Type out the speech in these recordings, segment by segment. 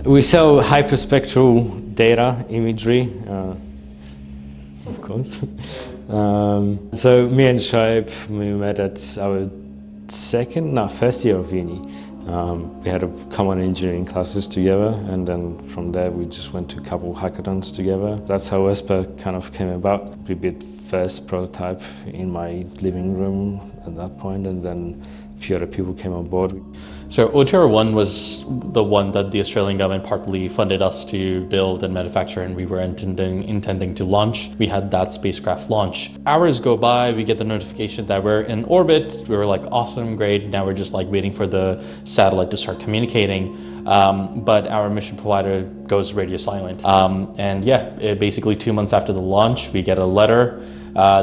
We sell hyperspectral data, imagery, of course. So me and Shaib, we met at our first year of uni. We had a common engineering classes together, and then from there we just went to a couple hackathons together. That's how Esper kind of came about. We built first prototype in my living room at that point, and then a few other people came on board. So OTR 1 was the one that the Australian government partly funded us to build and manufacture, and we were intending to launch. We had that spacecraft launch. Hours go by, we get the notification that we're in orbit. We were like, awesome, great. Now we're just like waiting for the satellite to start communicating. But our mission provider goes radio silent. Basically 2 months after the launch, we get a letter.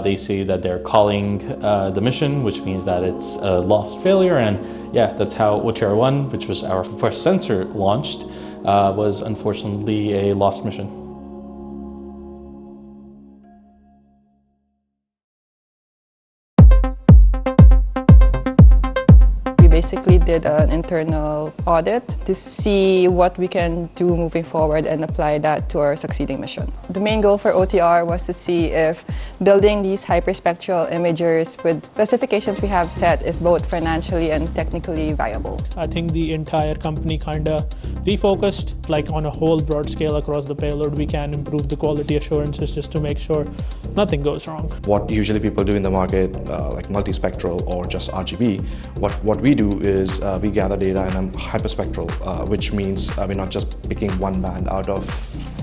They say that they're calling the mission, which means that it's a lost failure. And that's how OTR 1, which was our first sensor launched, was unfortunately a lost mission. Basically did an internal audit to see what we can do moving forward and apply that to our succeeding mission. The main goal for OTR was to see if building these hyperspectral imagers with specifications we have set is both financially and technically viable. I think the entire company kind of refocused, like on a whole broad scale across the payload. We can improve the quality assurances just to make sure nothing goes wrong. What usually people do in the market, like multispectral or just RGB, what we do is we gather data in a hyperspectral, which means we're not just picking one band out of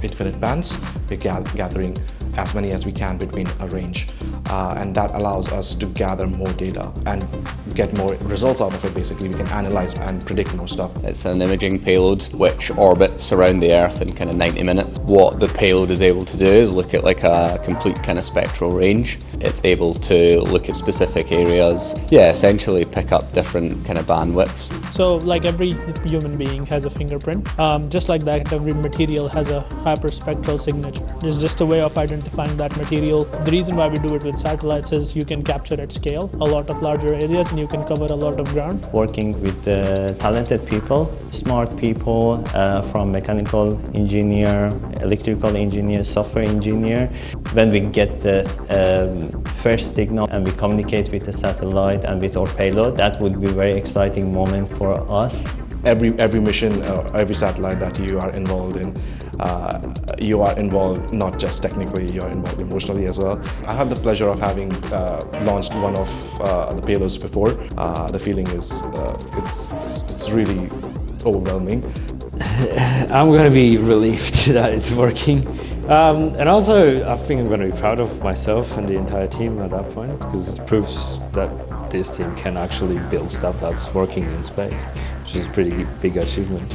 infinite bands, we're gathering as many as we can between a range. And that allows us to gather more data and get more results out of it. Basically, we can analyze and predict more stuff. It's an imaging payload which orbits around the Earth in kind of 90 minutes. What the payload is able to do is look at like a complete kind of spectral range. It's able to look at specific areas, essentially pick up different kind of bandwidths. So like every human being has a fingerprint, just like that every material has a hyperspectral signature. It's just a way of identifying that material. The reason why we do it with satellites is you can capture at scale a lot of larger areas and you can cover a lot of ground. Working with talented people, smart people from mechanical engineer, electrical engineer, software engineer. When we get the first signal and we communicate with the satellite and with our payload, that would be a very exciting moment for us. Every mission, every satellite that you are involved in, you are involved not just technically, you are involved emotionally as well. I have the pleasure of having launched one of the payloads before. The feeling is, it's really overwhelming. I'm going to be relieved that it's working. And also, I think I'm going to be proud of myself and the entire team at that point, because it proves that this team can actually build stuff that's working in space, which is a pretty big achievement.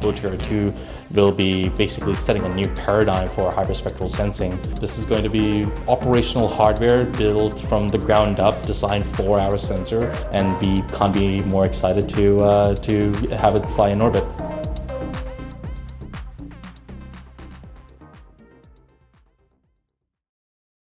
OTR 2 will be basically setting a new paradigm for hyperspectral sensing. This is going to be operational hardware built from the ground up, designed for our sensor, and we can't be more excited to have it fly in orbit.